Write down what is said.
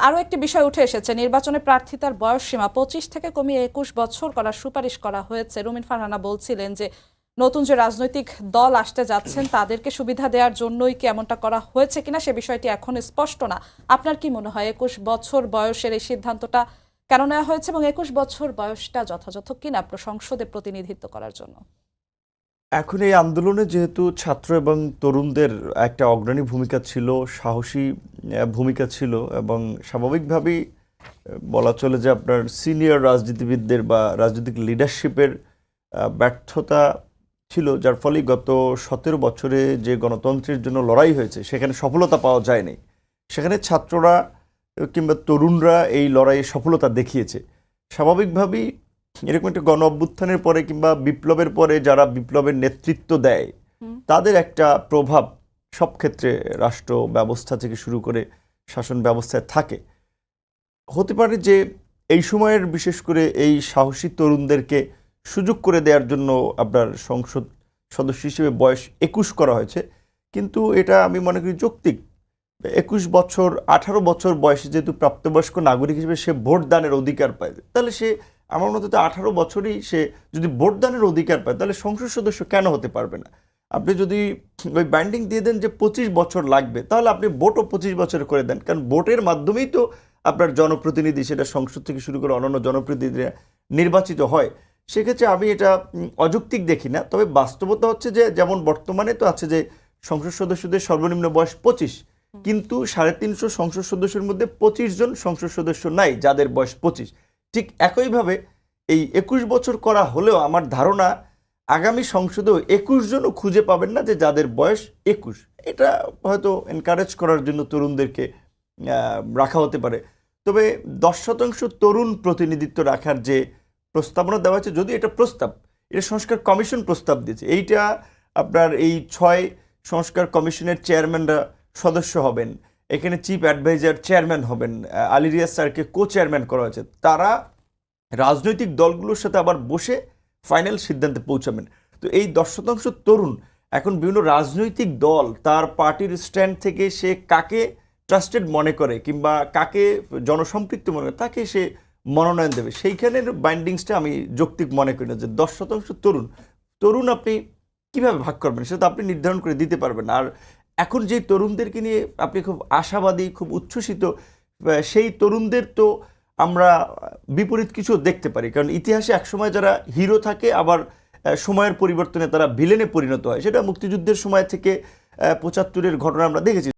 আরও একটি বিষয় উঠে এসেছে, নির্বাচনে প্রার্থিতার বয়সসীমা 25 থেকে কমিয়ে 21 বছর করার সুপারিশ করা হয়েছে। রুমিন ফারহানা বলছিলেন যে নতুন যে রাজনৈতিক দল আসতে যাচ্ছেন তাদেরকে সুবিধা দেওয়ার জন্যই কি এমনটা করা হয়েছে কিনা সে বিষয়টি এখন স্পষ্ট না। আপনার কি মনে হয় 21 বছর বয়সের এই সিদ্ধান্তটা কেন নেওয়া হয়েছে এবং 21 বছর বয়সটা যথাযথ কিনা সংসদে প্রতিনিধিত্ব করার জন্য? এখন এই আন্দোলনে যেহেতু ছাত্র এবং তরুণদের একটা অগ্রণী ভূমিকা ছিল, সাহসী ভূমিকা ছিল এবং স্বাভাবিকভাবেই বলা চলে যে আপনার সিনিয়র রাজনীতিবিদদের বা রাজনৈতিক লিডারশিপের ব্যর্থতা ছিল, যার ফলে গত 17 বছরে যে গণতন্ত্রের জন্য লড়াই হয়েছে সেখানে সফলতা পাওয়া যায়নি। সেখানে ছাত্ররা কিংবা তরুণরা এই লড়াইয়ে সফলতা দেখিয়েছে। স্বাভাবিকভাবেই এরকম একটা গণ অভ্যুত্থানের পরে কিংবা বিপ্লবের পরে যারা বিপ্লবের নেতৃত্ব দেয় তাদের একটা প্রভাব সব ক্ষেত্রে রাষ্ট্র ব্যবস্থা থেকে শুরু করে শাসন ব্যবস্থায় থাকে। হতে পারে যে এই সময়ের বিশেষ করে এই সাহসী তরুণদেরকে সুযোগ করে দেওয়ার জন্য আপনার সংসদ সদস্য হিসেবে বয়স 21 করা হয়েছে, কিন্তু এটা আমি মনে করি যৌক্তিক। 21 বছর 18 বছর বয়সে যেহেতু প্রাপ্তবয়স্ক নাগরিক হিসেবে সে ভোট দানের অধিকার পায়, তাহলে সে আমার মতে 18 বছরই সে যদি ভোট দানের অধিকার পায় তাহলে সংসদ সদস্য কেন হতে পারবে না? আপনি যদি ওই বাইন্ডিং দিয়ে দেন যে 25 বছর লাগবে, তাহলে আপনি ভোটও 25 বছর করে দেন, কারণ ভোটের মাধ্যমেই তো আপনার জনপ্রতিনিধি, সেটা সংসদ থেকে শুরু করে অন্যান্য জনপ্রতিনিধিরা নির্বাচিত হয়। সেক্ষেত্রে আমি এটা অযৌক্তিক দেখি না। তবে বাস্তবতা হচ্ছে যে যেমন বর্তমানে তো আছে যে সংসদ সদস্যদের সর্বনিম্ন বয়স 25, কিন্তু 350 সংসদ সদস্যের মধ্যে 25 জন সংসদ সদস্য নাই যাদের বয়স 25। ঠিক একইভাবে এই 21 বছর করা হলেও আমার ধারণা আগামী সংসদেও 21 জনও খুঁজে পাবেন না যে যাদের বয়স 21। এটা হয়তো এনকারেজ করার জন্য তরুণদেরকে রাখা হতে পারে। তবে 10% তরুণ প্রতিনিধিত্ব রাখার যে প্রস্তাবনা দেওয়া হয়েছে, যদি এটা প্রস্তাব, এটা সংস্কার কমিশন প্রস্তাব দিয়েছে, এইটা আপনার এই 6 সংস্কার কমিশনের চেয়ারম্যানরা সদস্য হবেন, এখানে চিফ অ্যাডভাইজার চেয়ারম্যান হবেন, আলী রিয়াজ স্যারকে কো চেয়ারম্যান করা হয়েছে, তারা রাজনৈতিক দলগুলোর সাথে আবার বসে ফাইনাল সিদ্ধান্তে পৌঁছাবেন। তো এই 10% তরুণ এখন বিভিন্ন রাজনৈতিক দল তার পার্টির স্ট্যান্ড থেকে সে কাকে ট্রাস্টেড মনে করে কিংবা কাকে জনসম্পৃক্ত মনে করে তাকে সে মনোনয়ন দেবে, সেইখানের বাইন্ডিংসটা আমি যৌক্তিক মনে করি না। যে 10% তরুণ আপনি কিভাবে ভাগ করবেন সেটা আপনি নির্ধারণ করে দিতে পারবেন। আর এখন যে তরুণদেরকে নিয়ে আপনি খুব আশাবাদী, খুব উচ্ছ্বসিত, সেই তরুণদের তো আমরা বিপরীত কিছু দেখতে পারি, কারণ ইতিহাসে একসময় যারা হিরো থাকে আবার সময়ের পরিবর্তনে তারা ভিলেনে পরিণত হয়। সেটা মুক্তিযুদ্ধের সময় থেকে 75-এর ঘটনা আমরা দেখেছি।